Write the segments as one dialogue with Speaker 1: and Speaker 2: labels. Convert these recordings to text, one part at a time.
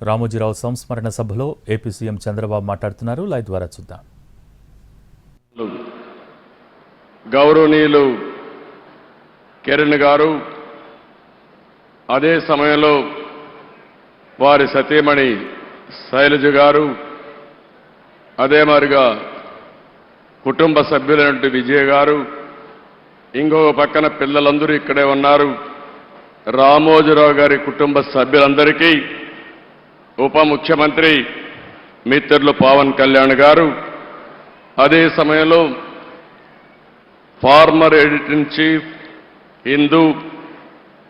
Speaker 1: రామోజీరావు సంస్మరణ సభలో AP CM Chandrababu మాట్లాడుతున్నారు. లైవ్ ద్వారా చూద్దాం.
Speaker 2: గౌరవనీయులు కిరణ్ గారు, అదే సమయంలో వారి సతీమణి శైలజ గారు, అదే మాదిరిగా కుటుంబ సభ్యులైనటువంటి విజయ్ గారు, ఇంకొక పక్కన పిల్లలందరూ ఇక్కడే ఉన్నారు. రామోజీరావు గారి కుటుంబ సభ్యులందరికీ ఉప ముఖ్యమంత్రి మిత్రులు పవన్ కళ్యాణ్ గారు, అదే సమయంలో former editor in chief Hindu,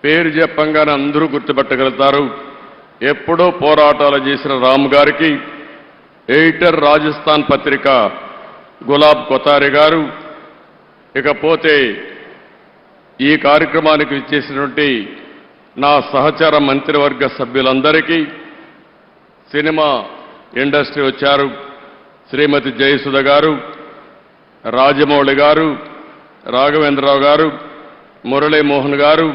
Speaker 2: పేరు చెప్పంగానే అందరూ గుర్తుపెట్టగలుగుతారు. ఎప్పుడూ పోరాటాలు చేసిన రామ్ గారికి, ఎడిటర్ రాజస్థాన్ పత్రిక గులాబ్ కొతారి గారు, ఇకపోతే ఈ కార్యక్రమానికి విచ్చేసినటువంటి నా సహచర మంత్రివర్గ సభ్యులందరికీ, సినిమా ఇండస్ట్రీ వచ్చారు శ్రీమతి జయసుధ గారు, రాజమౌళి గారు, రాఘవేంద్రరావు గారు, మురళీమోహన్ గారు,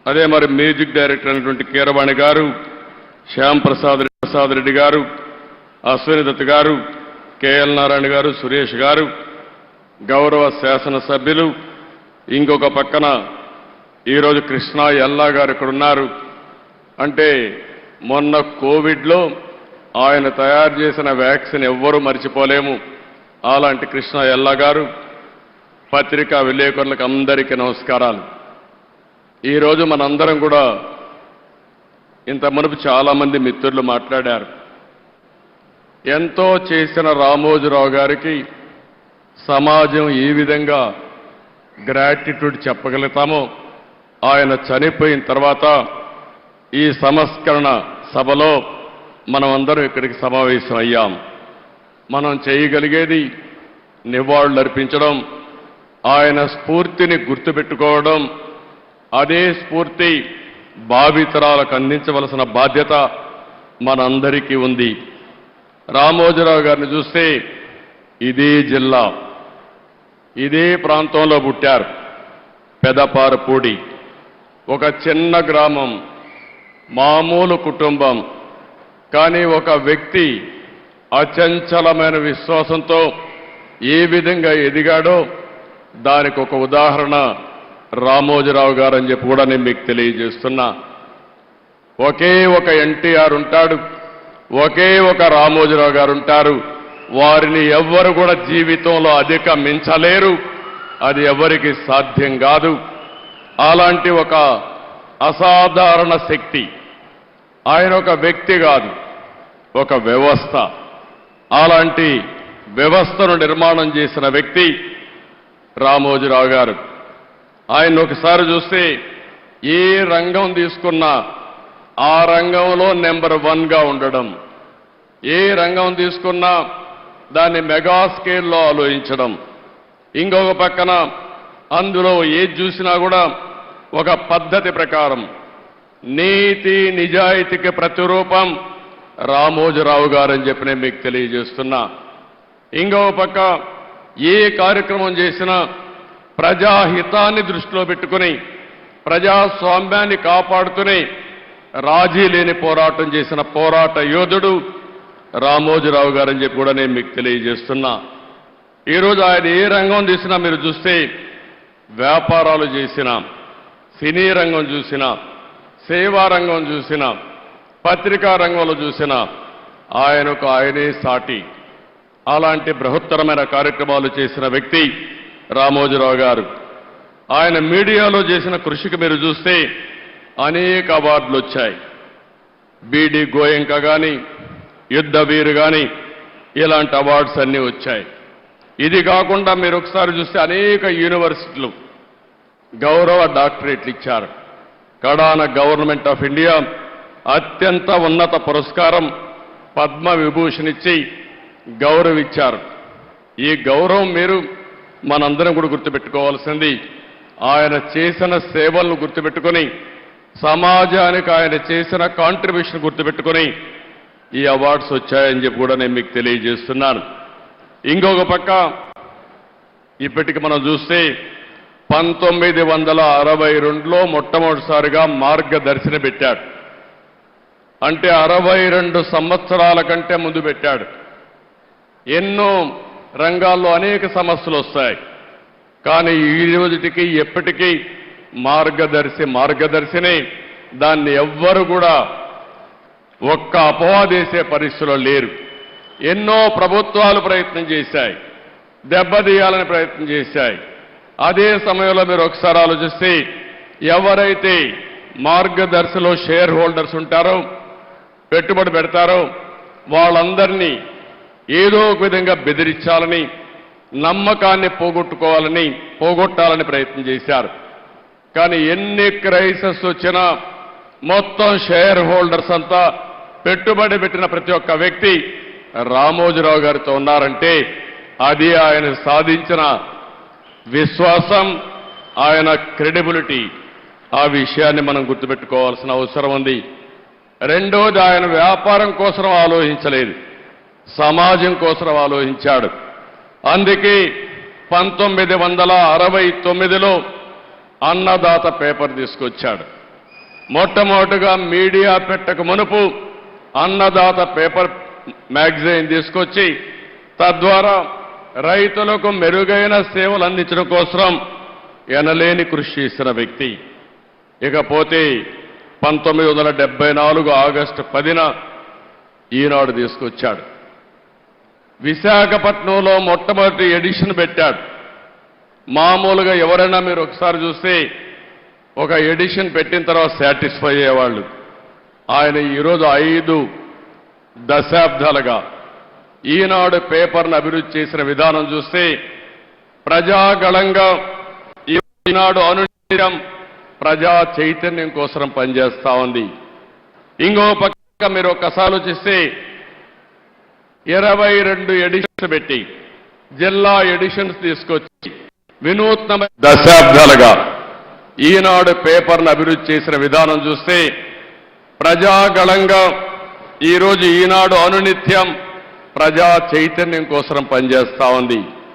Speaker 2: అదే మరి మ్యూజిక్ డైరెక్టర్ అయినటువంటి కీరవాణి గారు, శ్యామ్ ప్రసాద్ రెడ్డి గారు, అశ్విని దత్ గారు, కేఎల్ నారాయణ గారు, సురేష్ గారు, గౌరవ శాసనసభ్యులు, ఇంకొక పక్కన ఈరోజు కృష్ణా ఎల్లా గారు ఇక్కడ ఉన్నారు. అంటే మొన్న కోవిడ్లో ఆయన తయారు చేసిన వ్యాక్సిన్ ఎవ్వరూ మర్చిపోలేము. అలాంటి కృష్ణా ఎల్లా గారు, పత్రికా విలేకరులకు అందరికీ నమస్కారాలు. ఈరోజు మనందరం కూడా ఇంత మునుపు చాలామంది మిత్రులు మాట్లాడారు. ఎంతో చేసిన రామోజీరావు గారికి సమాజం ఏ విధంగా గ్రాటిట్యూడ్ చెప్పగలుగుతామో, ఆయన చనిపోయిన తర్వాత ఈ సంస్కరణ సభలో మనం అందరం ఇక్కడికి సమావేశం అయ్యాం. మనం చేయగలిగేది నివాళులు అర్పించడం, ఆయన స్ఫూర్తిని గుర్తుపెట్టుకోవడం, అదే స్ఫూర్తి భావితరాలకు అందించవలసిన బాధ్యత మనందరికీ ఉంది. రామోజీరావు గారిని చూస్తే ఇదే జిల్లా, ఇదే ప్రాంతంలో పుట్టారు. పెదపారపూడి, ఒక చిన్న గ్రామం, మామూలు కుటుంబం. కానీ ఒక వ్యక్తి అచంచలమైన విశ్వాసంతో ఏ విధంగా ఎదిగాడో దానికి ఒక ఉదాహరణ రామోజీరావు గారు అని చెప్పి కూడా నేను మీకు తెలియజేస్తున్నా. ఒకే ఒక ఎన్టీఆర్ ఉంటాడు, ఒకే ఒక రామోజీరావు గారు ఉంటారు. వారిని ఎవ్వరు కూడా జీవితంలో అధిగమించలేరు, అది ఎవరికి సాధ్యం కాదు. అలాంటి ఒక అసాధారణ శక్తి. ఆయన ఒక వ్యక్తి కాదు, ఒక వ్యవస్థ. అలాంటి వ్యవస్థను నిర్మాణం చేసిన వ్యక్తి రామోజీరావు గారు. ఆయన ఒకసారి చూస్తే ఏ రంగం తీసుకున్నా ఆ రంగంలో నెంబర్ 1గా ఉండడం, ఏ రంగం తీసుకున్నా దాన్ని మెగా స్కేల్లో ఆలోచించడం, ఇంకొక పక్కన అందులో ఏది చూసినా కూడా ఒక పద్ధతి ప్రకారం నీతి నిజాయితీకి ప్రతిరూపం రామోజీరావు గారని చెప్పి నేను మీకు తెలియజేస్తున్నా. ఇంకొక పక్క ఏ కార్యక్రమం చేసినా ప్రజాహితాన్ని దృష్టిలో పెట్టుకుని ప్రజాస్వామ్యాన్ని కాపాడుతూనే రాజీ లేని పోరాటం చేసిన పోరాట యోధుడు రామోజీరావు గారని చెప్పి కూడా నేను మీకు తెలియజేస్తున్నా. ఈరోజు ఆయన ఏ రంగం తీసినా మీరు చూస్తే, వ్యాపారాలు చేసినా, సినీ రంగం చూసినా, సేవా రంగం చూసినా, పత్రికా రంగంలో చూసినా ఆయనే సాటి. అలాంటి బృహత్తరమైన కార్యక్రమాలు చేసిన వ్యక్తి రామోజీరావు గారు. ఆయన మీడియాలో చేసిన కృషికి మీరు చూస్తే అనేక అవార్డులు వచ్చాయి. బీడీ గోయంక కానీ, యుద్ధ వీరు కానీ, ఇలాంటి అవార్డ్స్ అన్నీ వచ్చాయి. ఇది కాకుండా మీరు ఒకసారి చూస్తే అనేక యూనివర్సిటీలు గౌరవ డాక్టరేట్లు ఇచ్చారు. కడాన గవర్నమెంట్ ఆఫ్ ఇండియా అత్యంత ఉన్నత పురస్కారం పద్మ విభూషణ్ ఇచ్చి గౌరవించారు. ఈ గౌరవం మీరు మనందరం కూడా గుర్తుపెట్టుకోవాల్సింది. ఆయన చేసిన సేవలను గుర్తుపెట్టుకొని, సమాజానికి ఆయన చేసిన కాంట్రిబ్యూషన్ గుర్తుపెట్టుకొని ఈ అవార్డ్స్ వచ్చాయని చెప్పి కూడా నేను మీకు తెలియజేస్తున్నాను. ఇంకొక పక్క ఇప్పటికి మనం చూస్తే 1962లో మొట్టమొదటిసారిగా మార్గదర్శిని పెట్టాడు. అంటే 62 సంవత్సరాల కంటే ముందు పెట్టాడు. ఎన్నో రంగాల్లో అనేక సమస్యలు వస్తాయి. కానీ ఈ రోజుటికి ఎప్పటికీ మార్గదర్శిని దాన్ని ఎవ్వరు కూడా ఒక్క అపవాదేసే పరిస్థితిలో లేరు. ఎన్నో ప్రభుత్వాలు ప్రయత్నం చేశాయి, దెబ్బతీయాలని ప్రయత్నం చేశాయి. అదే సమయంలో మీరు ఒకసారి ఆలోచిస్తే ఎవరైతే మార్గదర్శిలో షేర్ హోల్డర్స్ ఉంటారో, పెట్టుబడి పెడతారో వాళ్ళందరినీ ఏదో ఒక విధంగా బెదిరించాలని, నమ్మకాన్ని పోగొట్టాలని ప్రయత్నం చేశారు. కానీ ఎన్ని క్రైసిస్ వచ్చినా మొత్తం షేర్ హోల్డర్స్ అంతా పెట్టుబడి పెట్టిన ప్రతి ఒక్క వ్యక్తి రామోజీరావు గారితో ఉన్నారంటే అది ఆయన సాధించిన విశ్వాసం, ఆయన క్రెడిబిలిటీ. ఆ విషయాన్ని మనం గుర్తుపెట్టుకోవాల్సిన అవసరం ఉంది. రెండోది, ఆయన వ్యాపారం కోసం ఆలోచించలేదు, సమాజం కోసం ఆలోచించాడు. అందుకే 1969లో అన్నదాత పేపర్ తీసుకొచ్చాడు. మొట్టమొదటిగా మీడియా పెట్టక మునుపు అన్నదాత పేపర్ మ్యాగజైన్ తీసుకొచ్చి తద్వారా రైతులకు మెరుగైన సేవలు అందించడం కోసం ఎనలేని కృషి చేసిన వ్యక్తి. ఇకపోతే 1974 ఆగస్టు 10న ఈనాడు తీసుకొచ్చాడు. విశాఖపట్నంలో మొట్టమొదటి ఎడిషన్ పెట్టాడు. మామూలుగా ఎవరైనా మీరు ఒకసారి చూస్తే ఒక ఎడిషన్ పెట్టిన తర్వాత సాటిస్ఫై అయ్యేవాళ్ళు. ఆయన ఈరోజు 5 దశాబ్దాలుగా ఈనాడు పేపర్ను అభివృద్ధి చేసిన విధానం చూస్తే ప్రజాగళంగా ఈనాడు అనునిత్యం ప్రజా చైతన్యం కోసం పనిచేస్తా ఉంది. ఇంకో పక్క మీరు ఒక్కసారి ఆలోచిస్తే 22 ఎడిషన్స్ పెట్టి జిల్లా ఎడిషన్స్ తీసుకొచ్చి వినూత్నమైన దశాబ్దాలుగా ఈనాడు పేపర్ను అభివృద్ధి చేసిన విధానం చూస్తే ప్రజాగళంగా ఈరోజు ఈనాడు అనునిత్యం ప్రజా చైతన్యం కోసం పనిచేస్తా ఉంది.